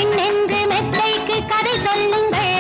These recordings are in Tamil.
பெண் என்று மெத்தைக்கு கதை சொல்லுங்கள்.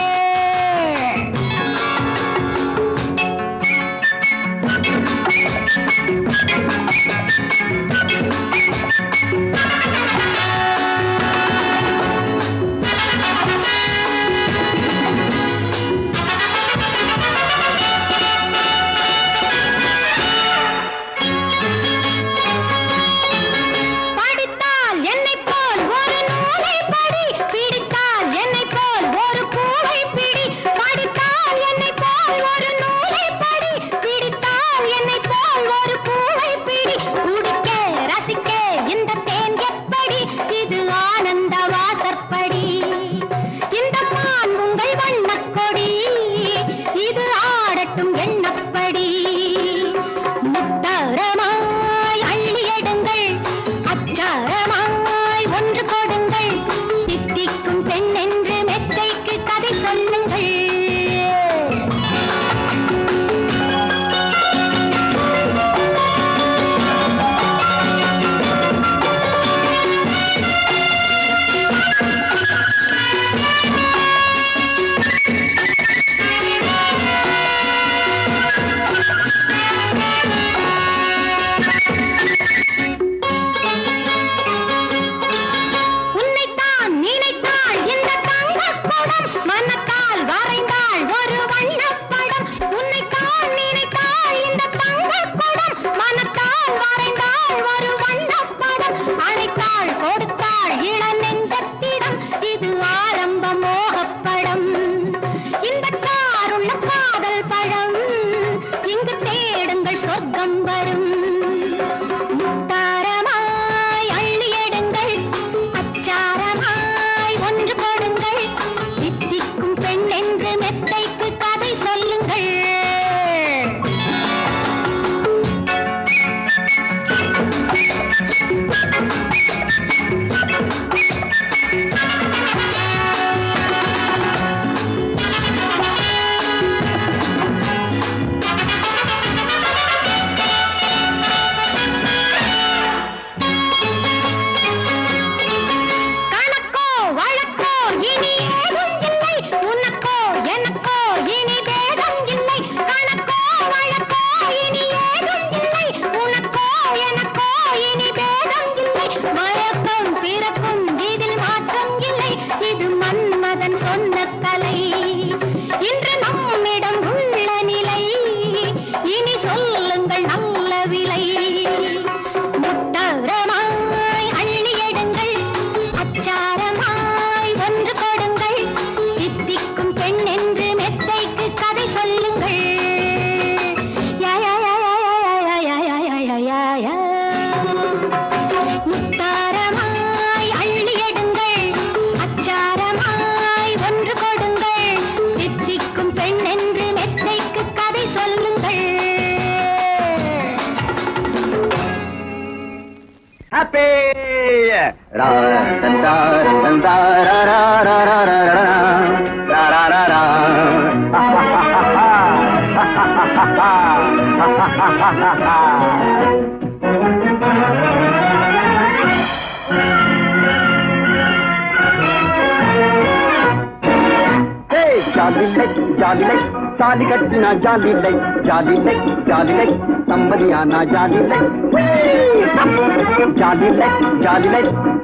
ताली कटना जाली लै संबदी आना जाली लै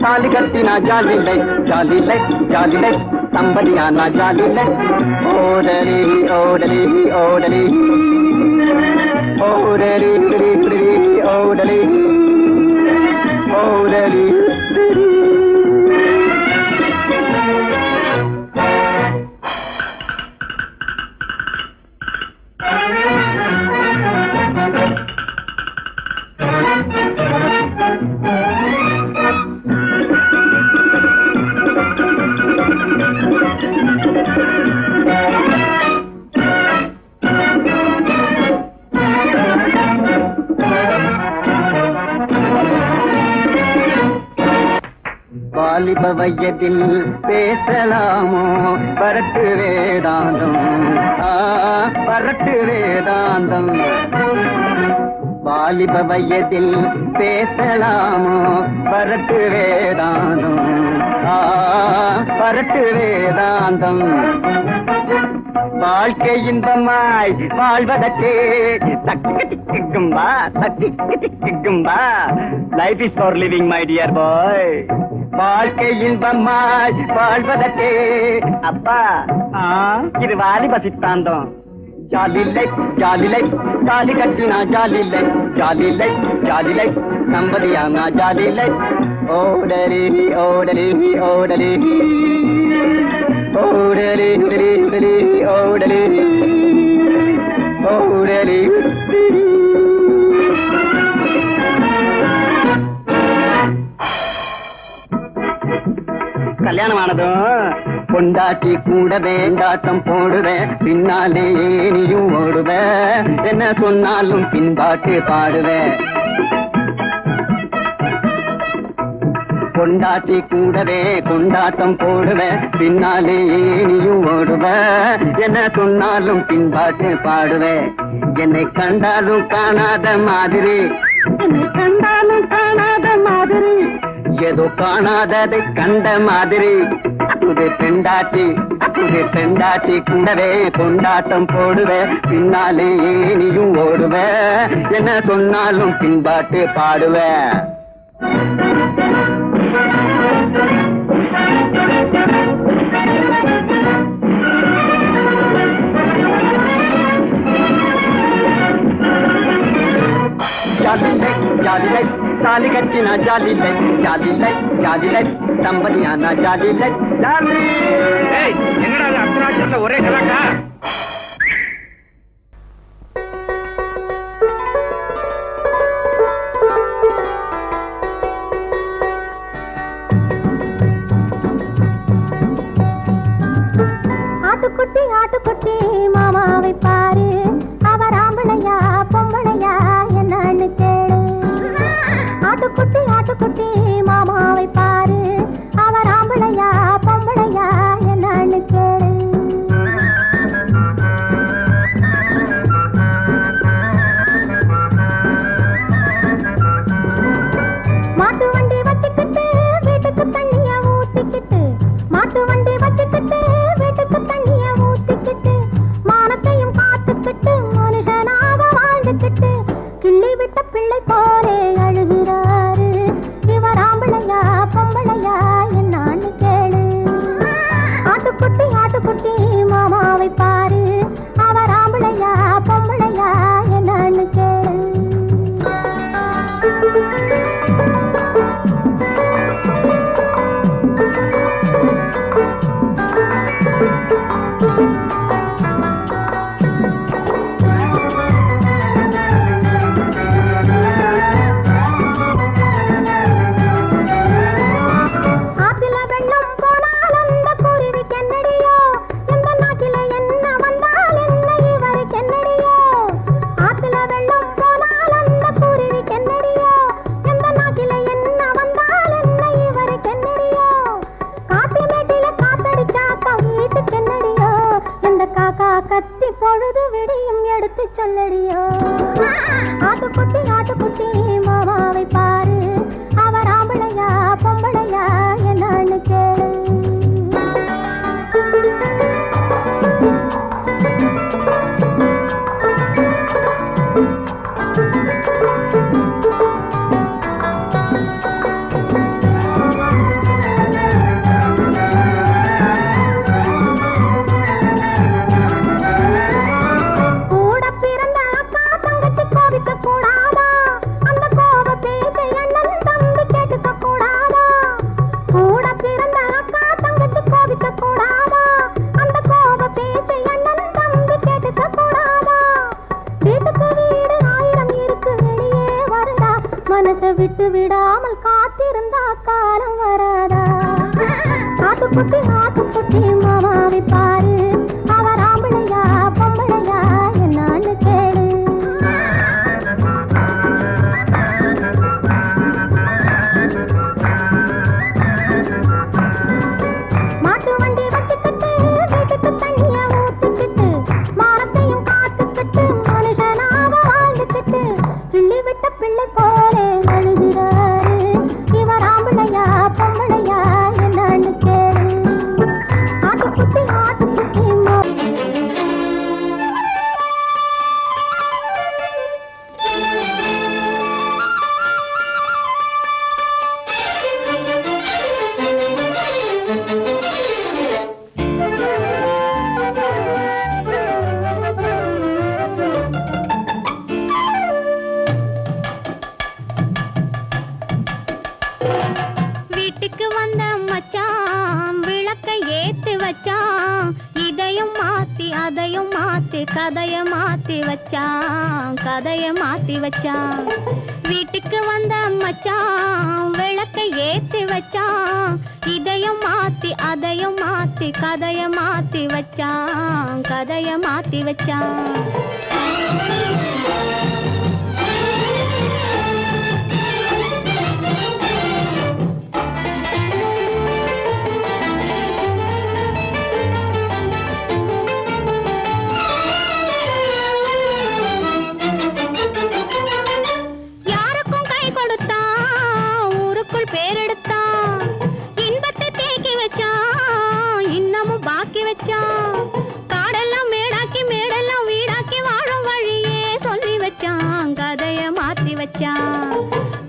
ताली कटना जाली लै संबदी आना जाली लै ओडली ओडली ओडली ओडली ओडली ओडली வாலிப வயதில் பேசலாமோ பரட்டு வேதாந்தம் பரட்டு வேதாந்தம் வாலிப வயதில் பேசலாமோ பரட்டு வேதாந்தம் பரட்டு வேதாந்தம் வாழ்க்கை இன்பமாய் வாழ்வதற்கே தக்கு திக்கும்பா தக்கு திக்கும்பா life is for living my dear boy வாழ்க்கை இன்பமாய் வாழ்வதற்கே அப்பா இது வாலிப சித்தாந்தம் ஜாலிலை ஜாலிலை தாலி கட்டினா ஜாலிலை ஜாலிலை ஜாலிலை நம்பதியானா ஜாலிலை ஓடலி ஓடலி ஓடலி ஓடலி ஓடலி ஓடலி ஓடலி கல்யாணம் ஆனதும் பொண்டாட்டி கூட வேண்டாட்டம் போடுவேன் பின்னாலே நீயும் ஓடுவேன் என்ன சொன்னாலும் பின்பாட்டு பாடுவேன் பொண்டாட்டி கூடவே கொண்டாட்டம் போடுவேன் பின்னாலே நீயும் ஓடுவேன் என்ன சொன்னாலும் பின்பாட்டு பாடுவேன் என்னை கண்டாலும் காணாத மாதிரி என்னை கண்டாலும் காணாத மாதிரி ஏதோ காணாததை கண்ட மாதிரி புது பெண்டாட்டி கூடவே கொண்டாட்டம் போடுவேன் பின்னாலே நீயும் ஓடுவேன் என்ன சொன்னாலும் பின்பாட்டு பாடுவேன் ஜாலிலை ஜாலிலை தாலி கட்டினா ஜாலிலை ஜாலிலை ஜாலிலை தம்பதியானா ஜாலிலை ஜாலி என்னடா அர்த்தநாட்சத்துல ஒரே கலாட்டா ஆட்டுக்குட்டி ஆட்டுக்குட்டி மாமாவை பாரு அவர் ஆம்பளையா பொம்பளையா என்னன்னு கேளு ஆட்டுக்குட்டி ஆட்டுக்குட்டி மாமாவை பாரு அவர் ஆம்பளையா பொம்பளையா என்னன்னு கேளு மாட்டு வண்டி வச்சுக்கிட்டு வீட்டுக்கு தண்ணிய ஊத்திக்கிட்டு மாட்டு வண்டி வச்சுக்கிட்டு வீட்டுக்கு தண்ணிய ஊத்திக்கிட்டு மானத்தையும் காத்துக்கிட்டு மனுஷனாக வாழ்ந்துக்கிட்டு கிள்ளி விட்ட பிள்ளை போலே அழுகிறாரு இவர் ஆம்பளையா பொம்பளையா என்னான்னு கேளு ஆட்டுக்குட்டி ஆட்டுக்குட்டி மாமாவை பாரு அவர் ஆம்பளையா பொம்பளையா என்னான்னு கேளு ஆத்தில வெள்ளம் போனால் அந்த குருவிக்கு என்னடியோ எந்த நாட்டில என்ன வந்தால் என்ன இவருக்கு என்னடியோ ஆத்தில வெள்ளம் போனால் அந்த குருவிக்கு என்னடியோ எந்த நாட்டில என்ன வந்தால் என்ன இவருக்கு என்னடியோ காட்டு மேட்டில காத்தடிச்சாக்கா வீட்டுக்கு என்னடியோ எந்த காக்கா கத்தி பொழுது விடியும் எடுத்து சொல்லடியோ ஆட்டுக்குட்டி ஆட்டுக்குட்டி மாமாவை பாரு அவர் ஆம்பளையா பொம்பளையா என்னன்னு கேளு கூட பிறந்த அக்கா தங்கச்சி கோபிக்க கூடாதா அந்த கோப பேச்சை அண்ணன் தம்பி கேட்டுக்க கூடாதா கூட பிறந்த அக்கா தங்கச்சி கோபிக்க கூடாதா அந்த கோப பேச்சை அண்ணன் தம்பி கேட்டுக்க கூடாதா வீட்டுக்கு வீடு 1000 இருக்கு வெளியே வருதா மனசை விட்டு விடாமல் காத்திருந்தா காலம் வராதா ஆட்டுக்குட்டி ஆட்டுக்குட்டி மாமாவை பாரு அவர் ஆம்பளையா பொம்பளையா என்னான்னு கேளு மாட்டு வண்டி வச்சுக்கிட்டு வீட்டுக்கு தண்ணிய ஊத்திக்கிட்டு மானத்தையும் காத்துக்கிட்டு மனுஷனாக வாழ்ந்துக்கிட்டு கிள்ளி மாத்தி கதைய மாத்தி வச்சான், கதைய மாத்தி வச்சான். வீட்டுக்கு வந்த மச்சான் விளக்கை ஏத்தி வச்சான். இதையும் மாத்தி அதையும் மாத்தி கதைய மாத்தி வச்சான், கதைய மாத்தி வச்சான். காடெல்லாம் மேடாக்கி மேடெல்லாம் வீடாக்கி வாழும் வழியே சொல்லி வச்சான், கதைய மாத்தி வச்சான்.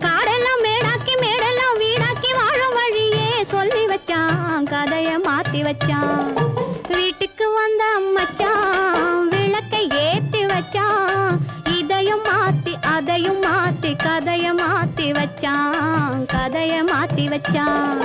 காடெல்லாம் மேடாக்கி மேடெல்லாம் வீடாக்கி வாழும் வழியே சொல்லி வச்சான், கதைய மாத்தி வச்சான். வீட்டுக்கு வந்த மச்சான் விளக்கை ஏத்தி வச்சான். இதையும் மாத்தி அதையும் மாத்தி கதைய மாத்தி வச்சான், கதைய மாத்தி வச்சான்.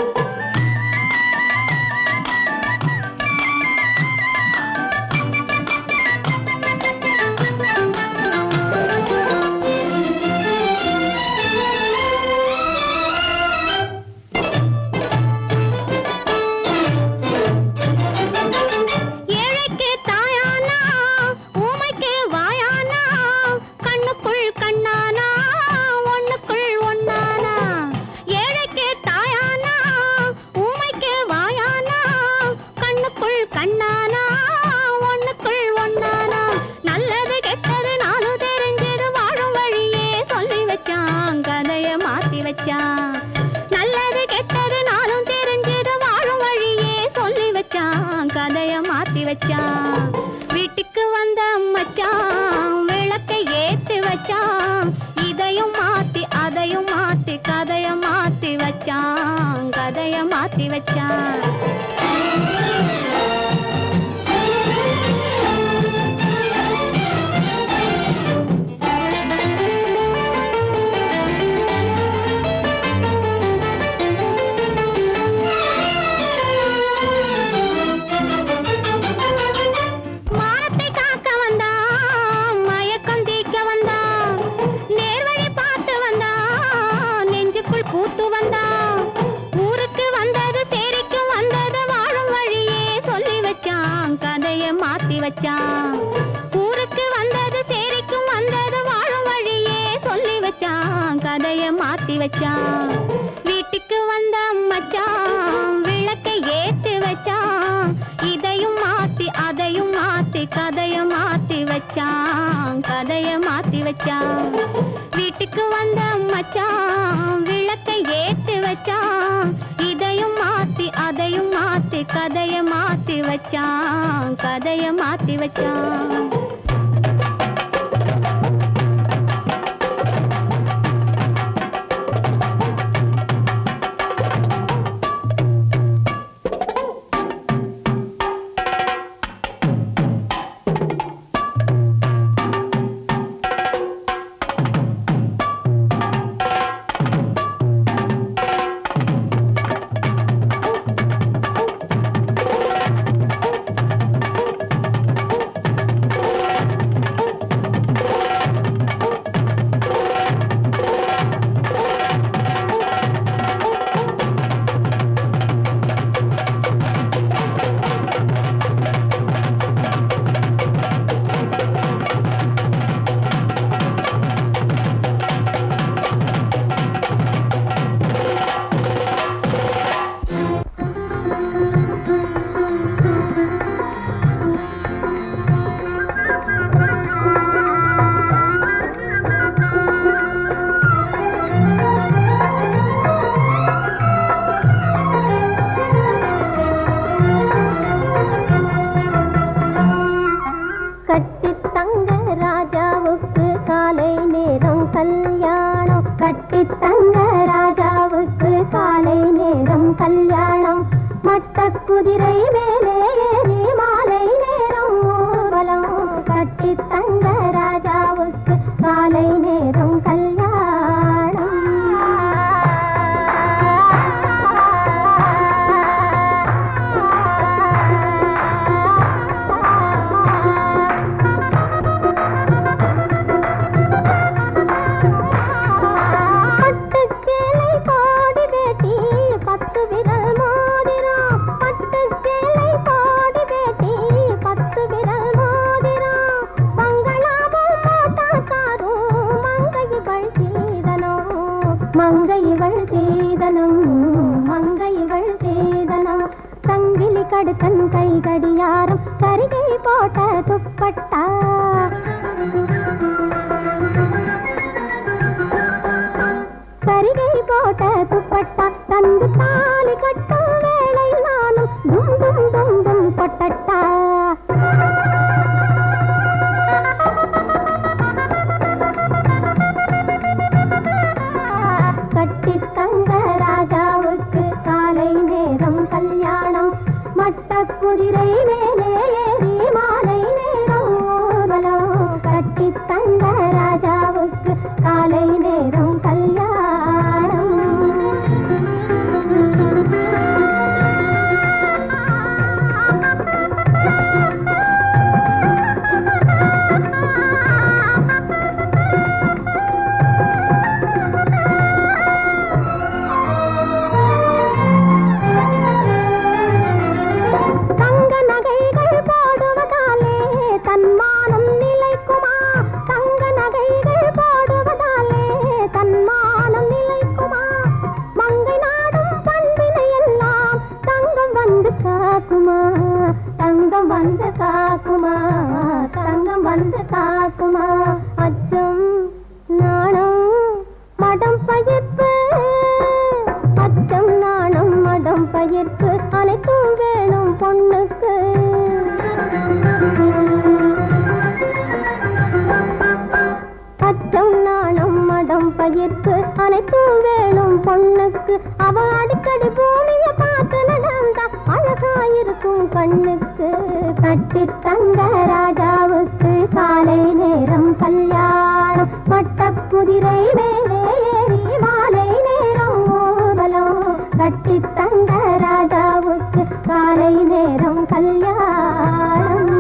நல்லது கெட்டது நாளும் தெரிஞ்சது வாழும் வழியே சொல்லி வச்சான், கதைய மாத்தி வச்சான். வீட்டுக்கு வந்த மச்சான் விளக்கை ஏத்தி வச்சான். இதையும் மாத்தி அதையும் மாத்தி கதைய மாத்தி வச்சான், கதைய மாத்தி வச்சான். ஊருக்கு வந்தது சேரிக்கும் வந்தது வாழும் வழியே சொல்லி வச்சான், கதைய மாத்தி வச்சான். வீட்டுக்கு வந்த மச்சான் விளக்கை ஏத்தி வச்சான். இதையும் மாத்தி அதையும் மாத்தி கதைய மாத்தி வச்சான், கதைய மாத்தி வச்சான். வீட்டுக்கு வந்த மச்சான் விளக்கை ஏத்தி வச்சான். இதையும் மாத்தி அதையும் மாத்தி கதைய மாத்தி வச்சான், கதைய மாத்தி வச்சான். விழி கடுக்கன் கை கடியாரம் சரிகை போட்ட துப்பட்டா சரிகை போட்ட துப்பட்டா தந்து தாலி கட்டும் வேளை நானும் டும் டும் டும் டும் பொட்டட்டா கட்டி தங்க ராஜாவுக்கு காலை நேரம் கல்யாணம் மட்ட குதிரை மேலே ஏறி மாலை நேரம் ஊர்வலம் கட்டி தங்க ராஜாவுக்கு காலை நேரம் கல்யாணம் பயிர்க்கு அனைத்தும் வேணும் பொண்ணுக்கு அவ அடிக்கடி பூமிய பார்த்து நடந்தா அழகாயிருக்கும் கண்ணுக்கு கட்டி தங்க ராஜாவுக்கு காலை நேரம் கல்யாணம் மட்ட குதிரை மேலே ஏறி மாலை நேரம் ஊர்வலம் கட்டி தங்க ராஜாவுக்கு காலை நேரம் கல்யாணம்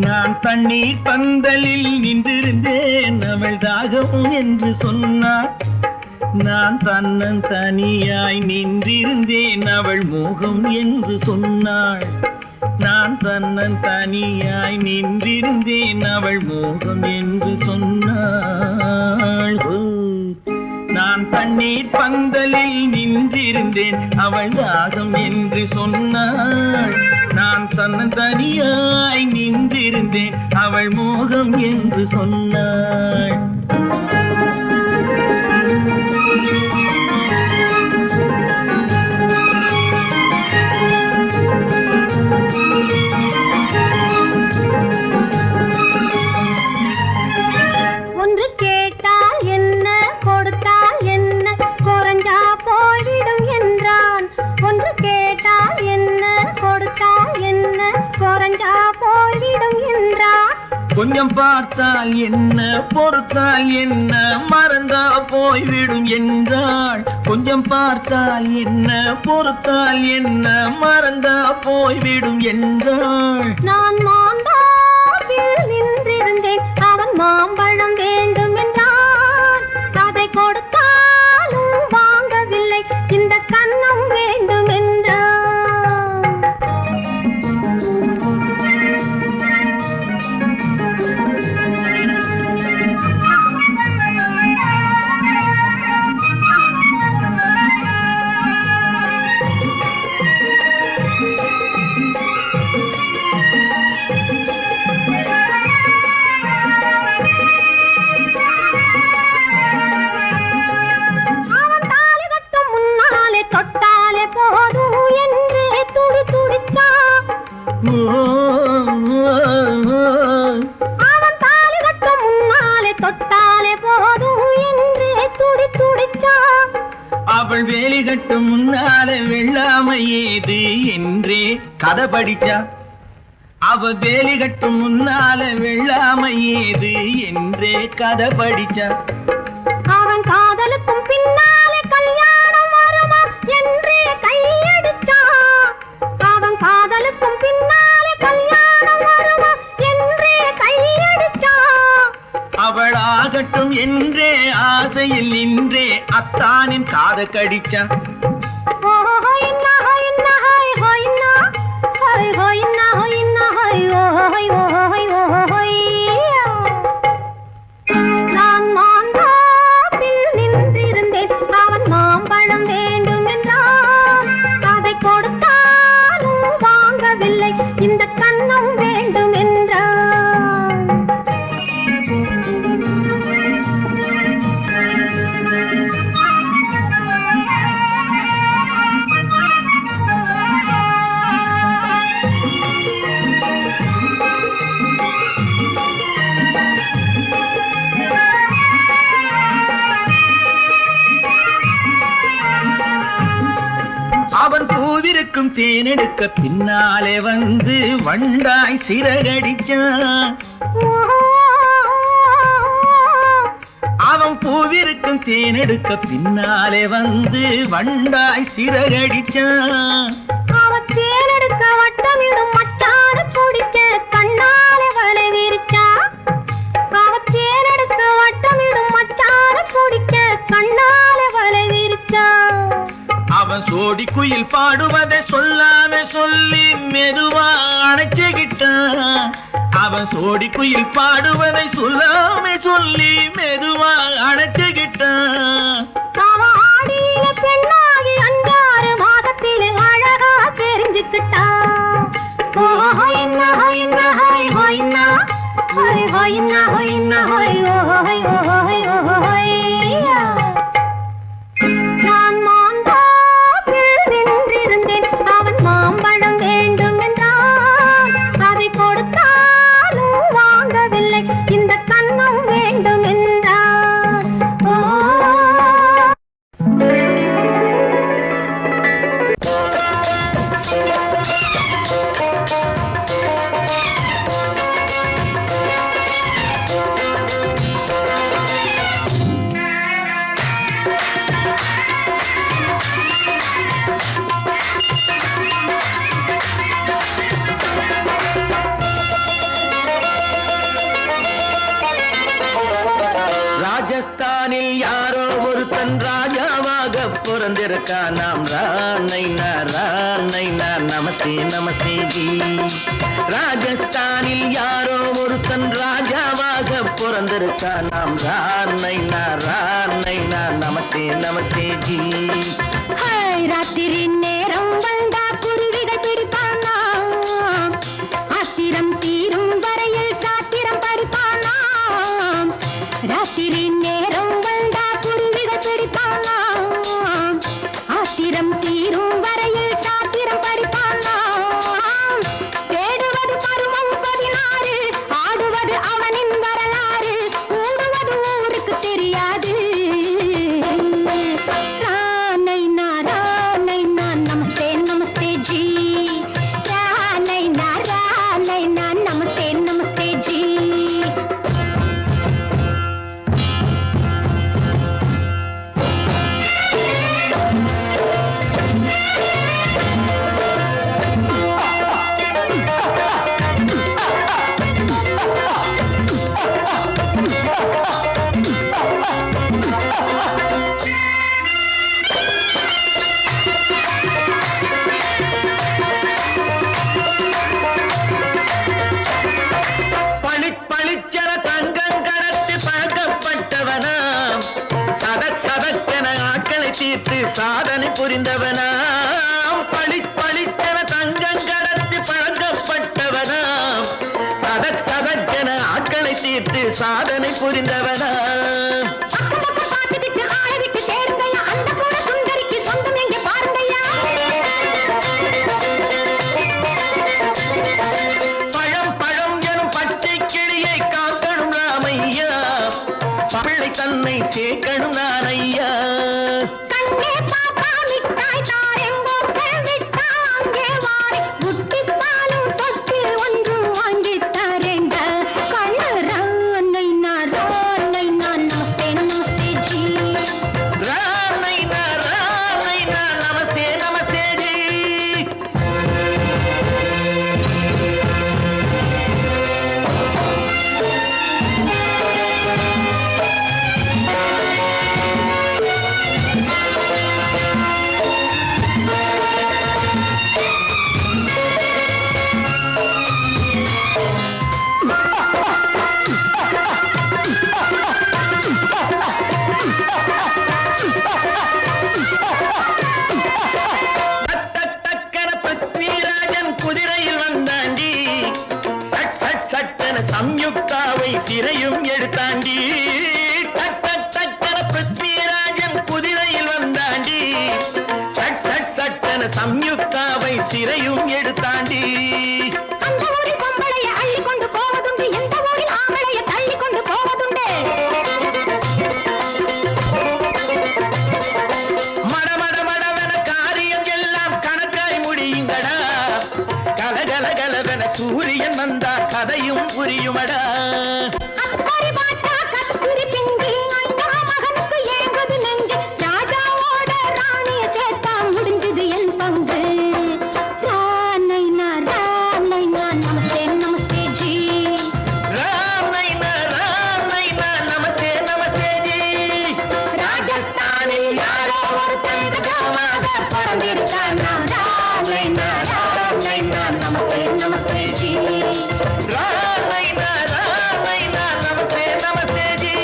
நான் தண்ணீர் பந்தலில் நின்றிருந்தேன் அவள் தாகம் என்று சொன்னாள் நான் தன்னன் தனியாய் நின்றிருந்தேன் அவள் மோகம் என்று சொன்னாள் நான் தன்னன் தனியாய் நின்றிருந்தேன் அவள் மோகம் என்று சொன்னாள் நான் தண்ணீர் பந்தலில் நின்றிருந்தேன் அவள் தாகம் என்று சொன்னாள் நான் தன்னன் தனியாய் நின்றிருந்தேன் அவள் மோகம் என்று சொன்னாள் ஒன்று கேட்டால் என்ன கொடுத்தால் என்ன குறைஞ்சா போய்விடும் என்றான் ஒன்று கேட்டால் என்ன கொடுத்தால் என்ன குறைஞ்சா போய்விடும் என்றான் கொஞ்சம் பார்த்தால் என்ன பொறுத்தால் என்ன மறந்தா போய்விடும் என்றாள் கொஞ்சம் பார்த்தால் என்ன பொறுத்தால் என்ன மறந்தா போய்விடும் என்றாள் நான் மாந்தாவில் நின்றிருந்தேன் அவன் மாம்பழம் வேண்டும் என்றான் அதை கொடுத்தாலும் வாங்கவில்லை இந்த கன்னம் வேண்டும் என்றான் தொட்டாலே போதும் என்று துடி துடிச்சான். அவள் வேலி கட்டும் முன்னால வெள்ளாமை ஏது என்றே கதை படிச்சா. அவ வேலி கட்டும் முன்னால வெள்ளாமை ஏது என்றே கதை படிச்சா. அவன் காதலுக்கும் பின்னாலே கல்யாணம் வருமா என்றே கையடிச்சான். அவன் காதலுக்கும் பின்னாலே கல்யாணம் வருமா என்றே கையடிச்சான். அவள் ஆகட்டும் என்றே ஆசையில் நின்றே அத்தானின் காத கடிச்சா. நான் மாந்தாப்பில் நின்றிருந்தேன். அவன் மாம்பழம் வேண்டும் என்றான். அதை கொடுத்தாலும் வாங்கவில்லை. இந்த கன்னம் வேண்டும் என்றான். அவன் பூவிருக்கும் தேனெடுக்க பின்னாலே வந்து வண்டாய் சிறகடிச்சான். அவன் பூவிருக்கும் தேனெடுக்க பின்னாலே வந்து வண்டாய் சிறகடிச்சான். அவன் தேனெடுக்க வட்டமிடும் மட்டான குடிக்க கண்ணாலே வலை விரிச்சா. அவன் தேனெடுக்க வட்டமிடும் மட்டான குடிக்க கண்ணாலே வலை விரிச்சா. அவன் சோடி குயில் பாடுவதை சொல்லாம சொல்லி மெதுவா அணைச்சுக்கிட்டான். அவன் சோடி குயில் பாடுவதை சொல்லாம சொல்லி மெதுவா அணைச்சுக்கிட்டான். அவன் ஆடிய பெண்ணாகி 5-6 மாதத்திலே அழகா தெரிஞ்சுக்கிட்டான். நான் மாந்தாப்பில் நின்றிருந்தேன். அவன் மாம்பழம் வேண்டும் என்றான். அதை கொடுத்தாலும் வாங்கவில்லை. இந்த கன்னம் வேண்டும் என்றான். ராஜஸ்தானில் யாரோ ஒருத்தன் ராஜாவாக பிறந்திருக்கான். நாம் ராணைனா ராணைனா நமஸ்தே நமஸ்தே ஜி. ராஜஸ்தானில் யாரோ ஒருத்தன் ராஜாவாக பிறந்திருக்கான். நாம் ராணைனா ராணைனா நமஸ்தே நமஸ்தே ஜி. ராத்திரி நேரம் வந்தா குருவிகள் பிடிப்பானா. ஆத்திரம் தீரும் வரையில் சாத்திரம் படிப்பானா. ராத்திரி நேரம் வந்தா குருவிகள் பிடிப்பானா. ஆத்திரம் தீரும் வரையில் சாத்திரம் படிப்பானா. தேடுவது பருவம் 16. ஆடுவது அவனின் வரலாறு. கூடுவது ஊருக்கு தெரியாது. ராணைனா ராணைனா நமஸ்தே நமஸ்தே ஜி. ராணைனா ராணைனா நமஸ்தே நமஸ்தே ஜி. பளிச்சென தங்கம் கடத்தி பழக்கப்பட்டவனாம். சதக்கென ஆட்களை தீர்த்து சாதனை புரிந்தவனாம். பளிச்சென தங்கம் கடத்தி பழக்கப்பட்டவனாம். சதக்கென ஆட்களை தீர்த்து சாதனை புரிந்தவனாம். பழம் எனும் பச்சை கிளியை காக்கணும் ராமையா. தன்னை சேர்க்கணும் நான் ஐயா. கண்ணே பாப்பா மிட்டாய் தாரெங்கோ விட்டா அங்கே வாரி புட்டி பாலும் தொட்டு ஒன்று வாங்கி தரேங்க. கண்ணு ரானை நான் நமஸ்தே நமஸ்தே ஜி. ரானை நான் நமஸ்தே நமஸ்தே ஜி. டக்கன பிருத்விராஜன் குதிரையில் வந்தாண்டி. சட் சட் சட்டன சம்யுக்தாவை சிறையும் எடுத்தாண்டி. டக்கன பிருத்விராஜன் குதிரையில் வந்தாண்டி. சட் சட் சட்டன சம்யுக்தாவை சிறையும் எடுத்தாண்டி. அந்த ஊரில் பொம்பளைய அள்ளி கொண்டு போவதுண்டு, எந்த ஊரில் ஆம்பளைய தள்ளி கொண்டு போவதுண்டு. மடமடமடவென காரியம் எல்லாம் கணக்காய் முடியுங்கடா. கலகலகலவென சூரியன் வந்தா கதையும் புரியுமடா. அக்கறை பாட்டா கத்திரி பிஞ்சு, அண்ணா மகனுக்கு ஏங்குது நெஞ்சு. ராஜாவோட ராணிய சேர்த்தா முடிஞ்சது என் பங்கு. ரானை நான் நமஸ்தே நமஸ்தே ஜி. ராமை நான் நமஸ்தே நமஸ்தே ஜி. ராஜஸ்தானில் யாரோ ஒருத்தன் ராஜாவாக பிறந்திருக்கானா. ரானை நான் நமஸ்தே நமஸ்தே ஜி. ராமை நான் நமஸ்தே நமஸ்தே ஜி.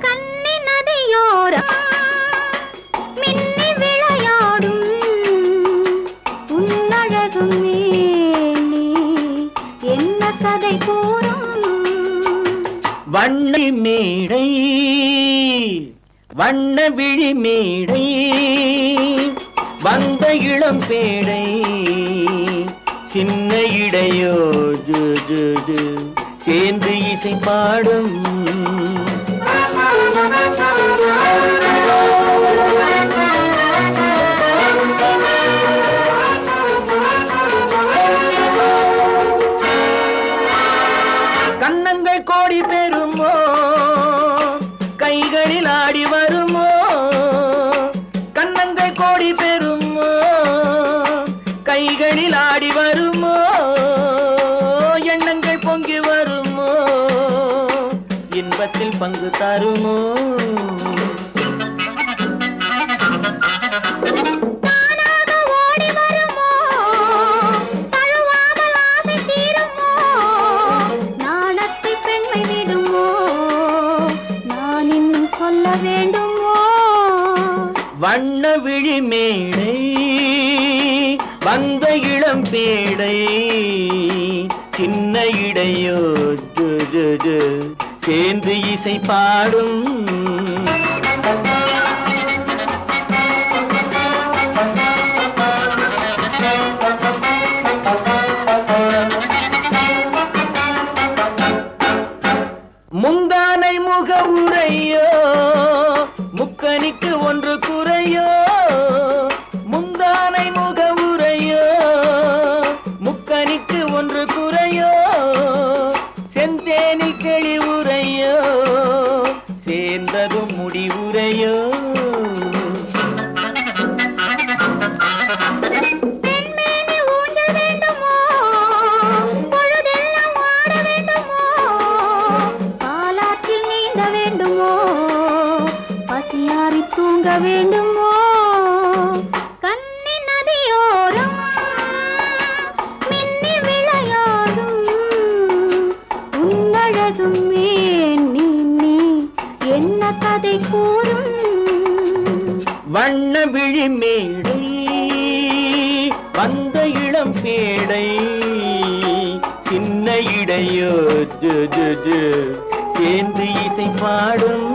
கன்னி நதியோரம் மின்னி விளையாடும் உன்னழகும் மேனி என்ன கதை கூறும். வண்ண மேடை வண்ண விழி மேடை வந்த இளம் பேடை சின்ன இடையோ ஜு ஜு ஜு சேர்ந்து இசை பாடும். கன்னங்கள் கோடி பெறுமோ கைகளில் ஆடி வருமோ. கன்னங்கள் கோடி பெறுமோ கைகளில் ஆடி வருமோ. எண்ணங்கள் பொங்கி வருமோ இன்பத்தில் பங்கு தருமோ. தானாக ஓடி வருமோ, தழுவாமல் ஆசை தீருமோ. நாணத்தை பெண்மை விடுமோ, நான் இன்னும் சொல்ல வேண்டுமோ. வண்ண விழி மேடை வந்த இளம் பேடை சின்ன இடையோ ஜு ஜு ஜு சேர்ந்து இசை பாடும். முந்தானை முக உரையோ முக்கனிக்கு ஒன்று குறையோ. முந்தானை முக உரையோ முக்கனிக்கு ஒன்று குறையோ. செந்தேனில் கிளி உரையோ சேர்ந்ததும் முடிவுரையோ. பெண்மேனி ஊஞ்சல் வேண்டுமோ, பொழுதெல்லாம் ஆட வேண்டுமோ. காலாற்றில் நீந்த வேண்டுமோ, பசியாறி தூங்க வேண்டுமோ. கன்னி நதியோரம் மின்னி விளையாடும் உன்னழகும் மேனி என்ன கதை கூறும் வண்ண விழி மேடை வந்த இளம் பேடை சின்ன இடையோ சேர்ந்து இசை பாடும்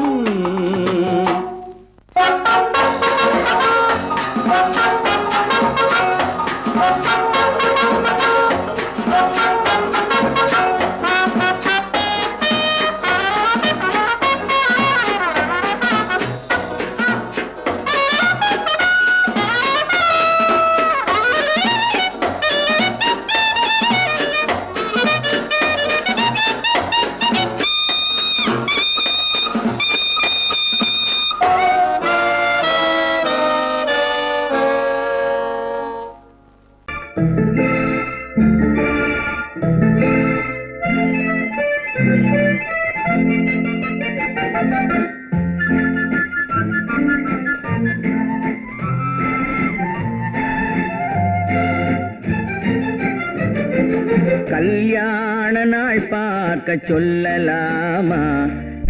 கல்யாண நாள் பார்க்க சொல்லலாமா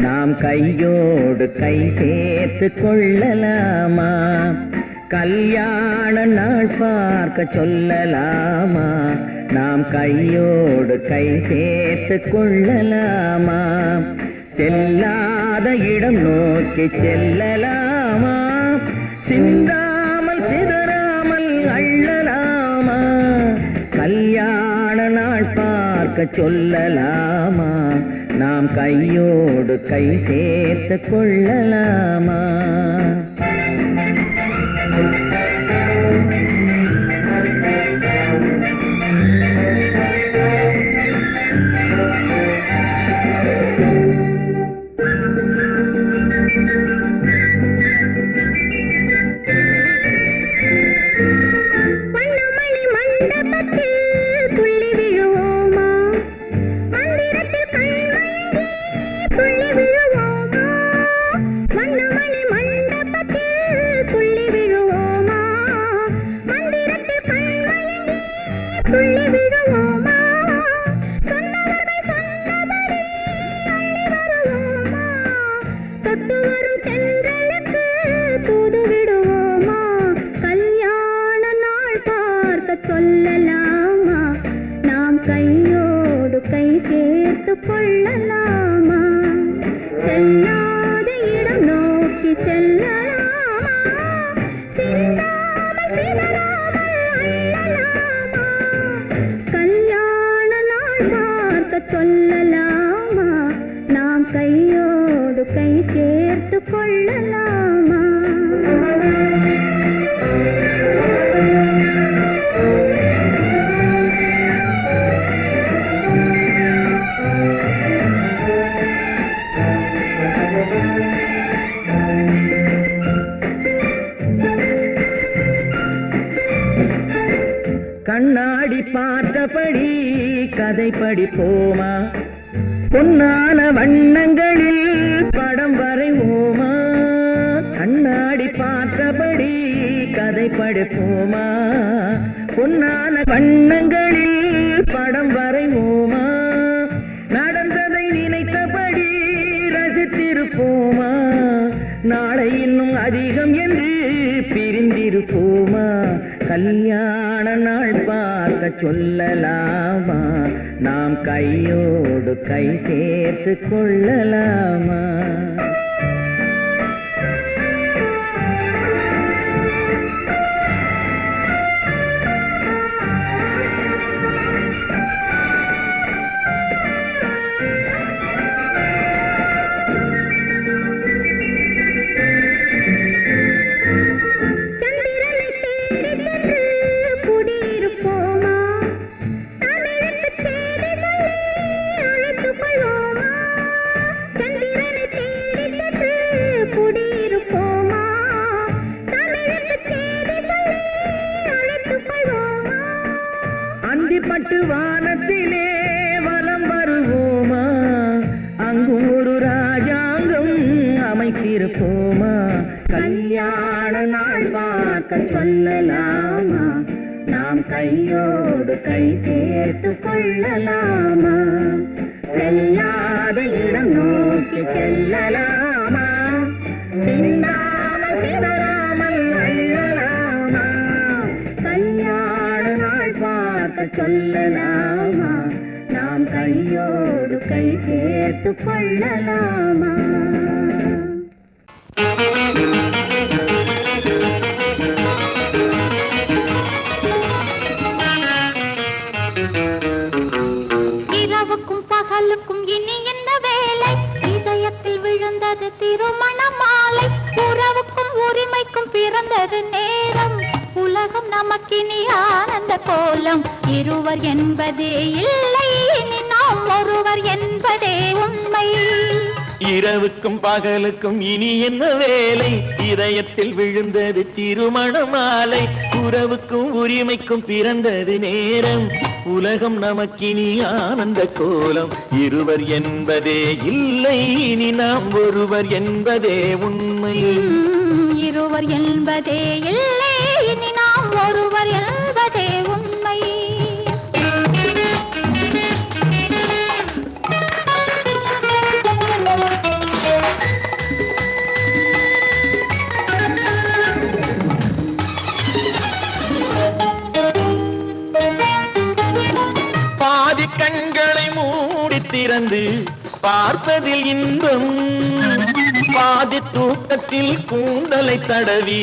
நாம் கையோடு கை சேர்த்து கொள்ளலாமா கல்யாண நாள் பார்க்க சொல்லலாமா நாம் கையோடு கை சேர்த்து கொள்ளலாமா செல்லாத இடம் நோக்கி செல்லலாமா சிந்தாமல் சிதறாமல் அள்ளலாமா கல்யாண நாள் பார்க்க சொல்லலாமா நாம் கையோடு கை சேர்த்து கொள்ளலாமா சொல்லலாமா நாம் கையோடு கை சேர்த்து கொள்ளலாமா செல்லாத இடம் நோக்கி செல்லலாமா சிந்தாமல் சிதறாமல் அள்ளலாமா கல்யாண நாள் பார்க்க சொல்லலாமா நாம் கையோடு கை சேர்த்து கொள்ளலாமா கண்ணாடி பார்த்தபடி கதை படிப்போமா பொன்னான வண்ணங்களில் படம் வரைவோமா கண்ணாடி பார்த்தபடி கதை படிப்போமா பொன்னான வண்ணங்களில் படம் வரைவோமா நடந்ததை நினைத்தபடி ரசித்திருப்போமா நாளை இன்னும் அதிகம் என்று பிரிந்திருப்போமா கல்யாண நாள் பார்க்க சொல்லலாமா நாம் கையோடு கை சேர்த்து கொள்ளலாமா பட்டு வானத்திலே வலம் வருவோமா அங்கும் ஒரு ராஜாங்கம் அமைத்திருப்போமா கல்யாண நாள் பார்க்க சொல்லலாமா நாம் கையோடு கை சேர்த்து கொள்ளலாமா செல்லாத இடம் நோக்கி செல்லலாமா கொள்ளலாமா? இரவுக்கும் பகலுக்கும் இனி என்ன வேலை? இதயத்தில் விழுந்தது திருமண மாலை. உறவுக்கும் உரிமைக்கும் பிறந்தது நேரம். உலகம் நமக்கினி ஆனந்த கோலம். இருவர் என்பதே இல்லை, இனி நாம் ஒருவர் என்பதே உண்மை. இரவுக்கும் பகலுக்கும் இனி என்ன வேலை? இதயத்தில் விழுந்தது திருமண மாலை. உறவுக்கும் உரிமைக்கும் பிறந்தது நேரம். உலகம் நமக்கினி ஆனந்த கோலம். இருவர் என்பதே இல்லை, இனி நாம் ஒருவர் என்பதே உண்மை. இருவர் என்பதே இல்லை, இனி நாம் ஒருவர் என்பதே உண்மை. பாதி கண்களை மூடி திறந்து பார்ப்பதில் இன்பம். பாதி தூக்கத்தில் கூந்தலை தடவி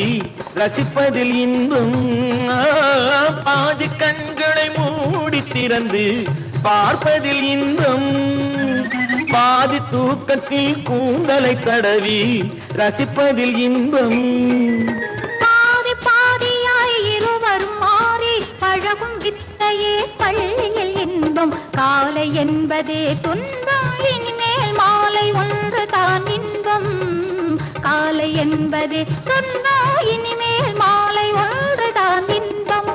ரசிப்பதில் இன்பம். பாதி கண்களை மூடி திறந்து பார்ப்பதில் இன்பம். பாதி தூக்கத்தில் கூந்தலை தடவி ரசிப்பதில் இன்பம். பாதி பாதியாய் இருவர் மாறி பழகும் வித்தையே பள்ளியில் இன்பம். காலை என்பதே துன்பம், இனிமேல் மாலை ஒன்று தான் இன்பம். காலை என்பதே துன்பம், இனிமேல் மாலை ஒன்று தான் இன்பம்.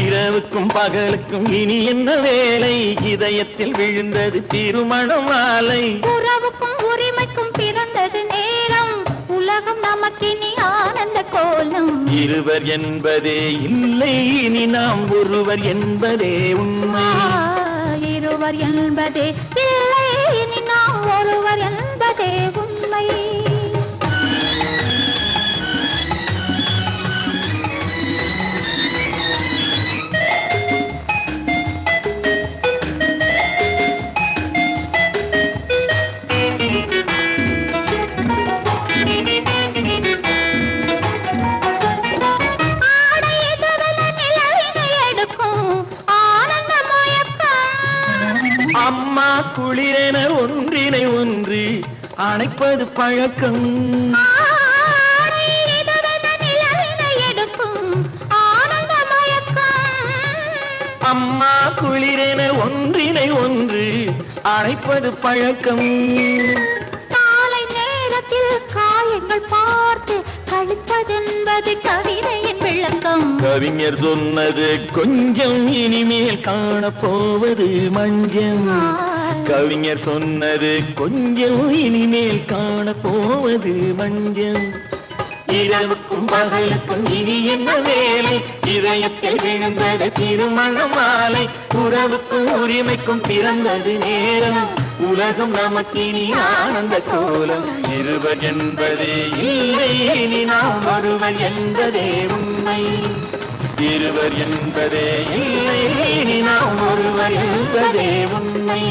இரவுக்கும் பகலுக்கும் இனி என்ன வேலை? இதயத்தில் விழுந்தது திருமண மாலை. உறவுக்கும் உரிமைக்கும் பிறந்தது நேரம். உலகம் நமக்கினி ஆனந்த கோலம். இருவர் என்பதே இல்லை, இனி நாம் ஒருவர் என்பதே உண்மை. இருவர் என்பதே இல்லை, இனி நாம் ஒருவர் என்பதே உண்மை. அம்மா குளிரென ஒன்றினை ஒன்று அணைப்பது பழக்கம். அம்மா குளிரென ஒன்றினை ஒன்று அணைப்பது பழக்கம். காலை நேரத்தில் காயங்கள் பார்த்து கழிப்பதென்பது கவிதையின் விளக்கம். கவிஞர் சொன்னது கொஞ்சம், இனிமேல் காணப்போவது மஞ்சம். கவிஞர் சொன்னது கொஞ்சம், இனிமேல் காணப்போவது மஞ்சம். இரவுக்கும் பகலுக்கும் இனி என்ன வேலை? இதயத்தில் விழுந்தது திருமண மாலை. உறவுக்கும் உரிமைக்கும் பிறந்தது நேரம். உலகம் நமக்கினி ஆனந்த கோலம். இருவர் என்பதே இல்லை, இனி நாம் ஒருவர் என்பதே உண்மை. இருவர் என்பதே இல்லை, இனி நாம் ஒருவர் என்பதே உண்மை.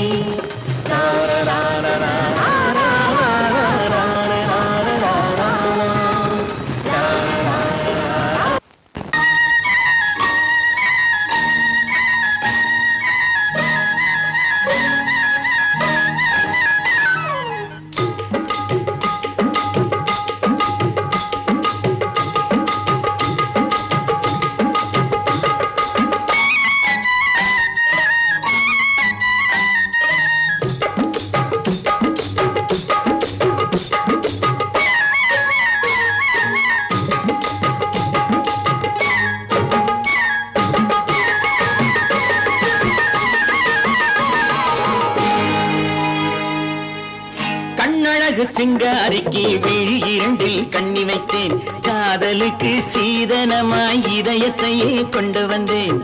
கண்ணழகு சிங்காரிக்கு விழி இரண்டில் கண்ணி வைத்தேன். காதலுக்கு சீதனமாய் இதயத்தையே கொண்டு வந்தேன்.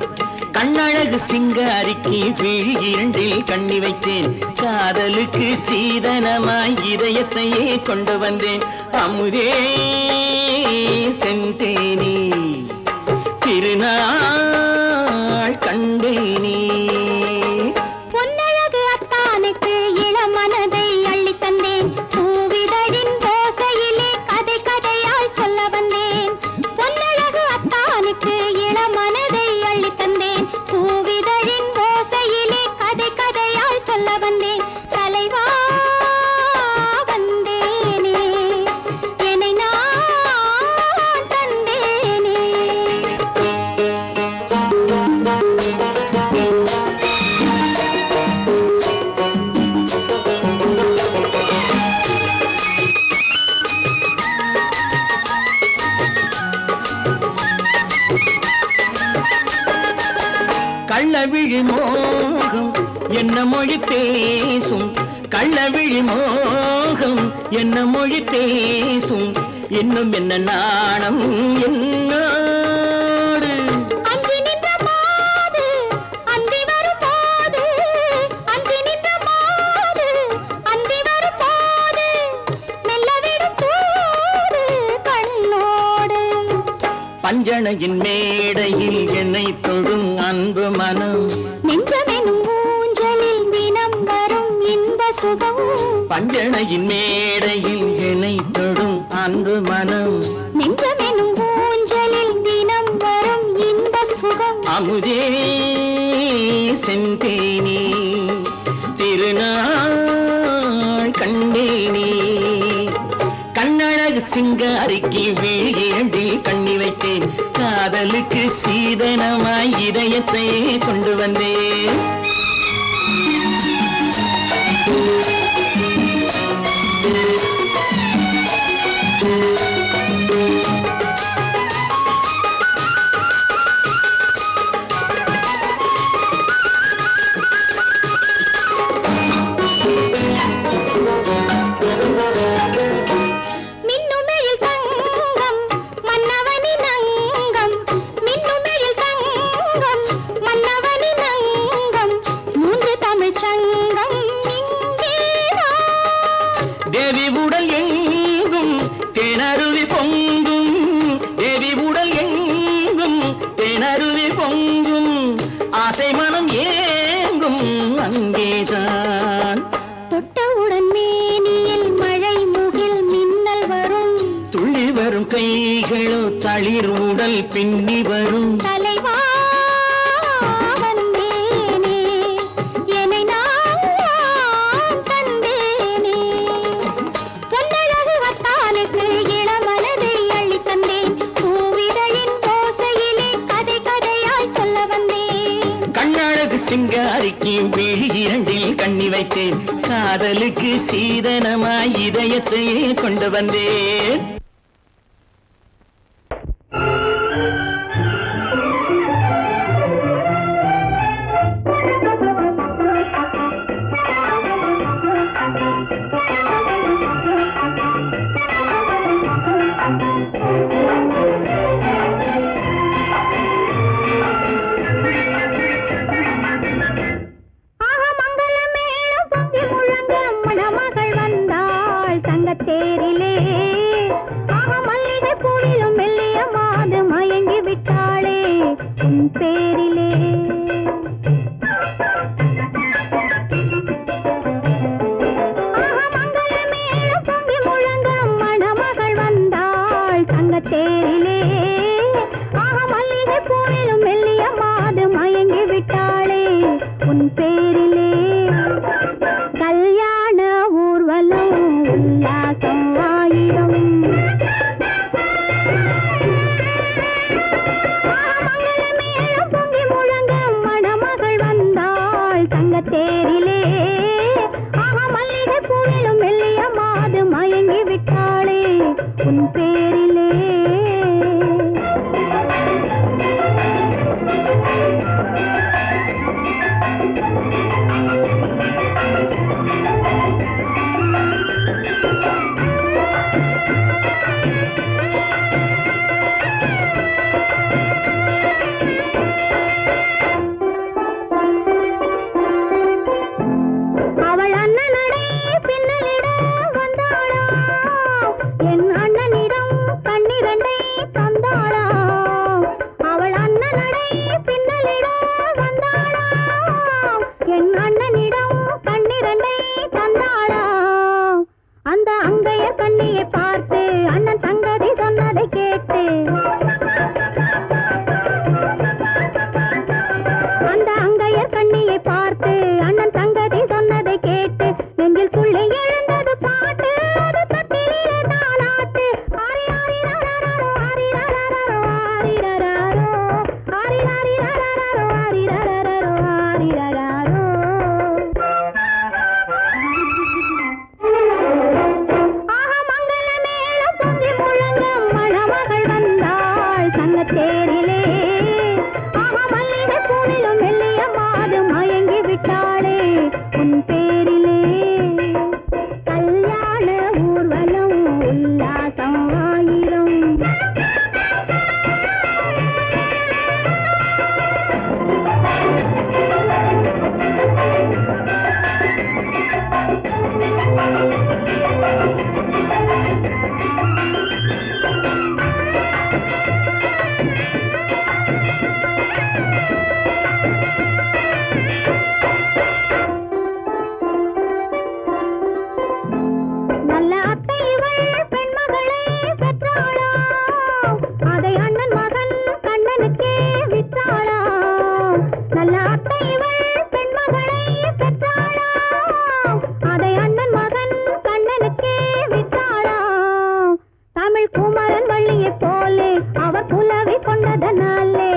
கண்ணழகு சிங்காரிக்கு விழி இரண்டில் கண்ணி வைத்தேன். காதலுக்கு சீதனமாய் இதயத்தையே கொண்டு வந்தேன். அமுதே செந்தேனே திருநாள் கண்டேனே. பொன்னழகு அத்தானுக்கு இளமனதை கள்ளவிழி மோகம் என்ன மொழி பேசும் கள்ளவிழி மோகம் என்ன மொழி பேசும் இன்னும் என்ன நாணம் என்னோடு அஞ்சி நின்ற மாது அந்தி வரும் போது அஞ்சி நின்ற மாது அந்தி வரும் போது மெல்ல விடும் போது கண்ணோடு பஞ்சணையின் மேடையில் என்னை தொடும் அன்பு மனம் நெஞ்சமெனும் ஊஞ்சலில் தினம் வரும் இன்ப சுகம் பஞ்சணையின் மேடையில் என்னை தொடும் அன்பு மனம் நெஞ்சமெனும் ஊஞ்சலில் தினம் வரும் இன்ப சுகம் அமுதே செந்தேனே திருநாள் கண்டேனே கண்ணழகு சிங்காரிக்கு வீழில் கண்ணி வைத்தேன் காதலுக்கு சீதனமாய் இதயத்தை கொண்டு வந்தேன் மின்னுமெழில் தங்கம் மன்னவனின் அங்கம் மின்னுமெழில் தங்கம் மன்னவனின் அங்கம் மூன்று தமிழ்ச் சங்கம் இங்கேதான் தேவி உடல் எங்கும் தேனருவி பொங்கும் தேவி உடல் எங்கும் தேனருவி பொங்கும் ஆசை மனம் ஏங்கும் அங்கேதான் தொட்டவுடன் மேனியில் மழை முகில் மின்னல் வரும் துள்ளி வரும் கைகளோ தளிர் உடல் பின்னி வரும் தலைவா வந்தேனே என்னை நான் தந்தேனே பொன்னழகு வத்தானுக்கு இளமனதை அள்ளித் தந்தேன் பூவிதழின் ஓசையிலே கதை கதையாய் சொல்ல வந்தேன் கண்ணழகு சிங்காரிக்கு விழி இரண்டில் கண்ணி வைத்தேன் காதலுக்கு சீதனமாய் இதயத்தை கொண்டு வந்தேன் மணமகள் வந்தாள் தங்கத்தேரிலே மல்லிகை பூவிலும் மெல்லிய மாது மயங்கி விட்டாளே உன் பேரிலே மங்களமேளம் பொங்கி முழங்க மணமகள் வந்தாள் தங்கத்தேரிலே மல்லிகை பூவிலும் மெல்லிய மாது மயங்கி விட்டாளே உன் பேரிலே கல்யாண ஊர்வலம் உல்லாசம் ஆயிரம் மங்களமேளம் பொங்கி முழங்க மணமகள் வந்தாள் தங்கத்தேரிலே மல்லிகை பூவிலும் மெல்லிய மாது மயங்கி விட்டாளே உன் பேரிலே அவள் அண்ணனடை பின்னலிட வந்தாளா என் அண்ணனிடம் கண்ணிரண்டை தந்தாளா அவள் அண்ணனடை பின்னலிட வந்தாளா என் அண்ணனிடம் கண்ணிரண்டை தந்தாளா அந்த அங்கைய கண்ணியை பார்த்து அண்ணன் சங்கதி சொன்னதை கேட்டு அந்த அங்கையர் கண்ணியை பார்த்து அண்ணன் சங்கதி சொன்னதை கேட்டு நெஞ்சில் துள்ளி எழுந்தது பாட்டு அது தட்டிலே தாலாட்டு ஆரி ஆரி ரரரரோ ஆரி ரரரரோ ஆரி ரரரோ ஆரி ஆரி ரரரரோ ஆரி ரரரரோ ஆரி ரரரோ மங்களமேளம் பொங்கி முழங்க மணமகள் வந்தாள் தங்கத்தேரிலே மல்லிகை பூவிலும் மெல்லிய போலே அவர் புலவி கொண்டதனாலே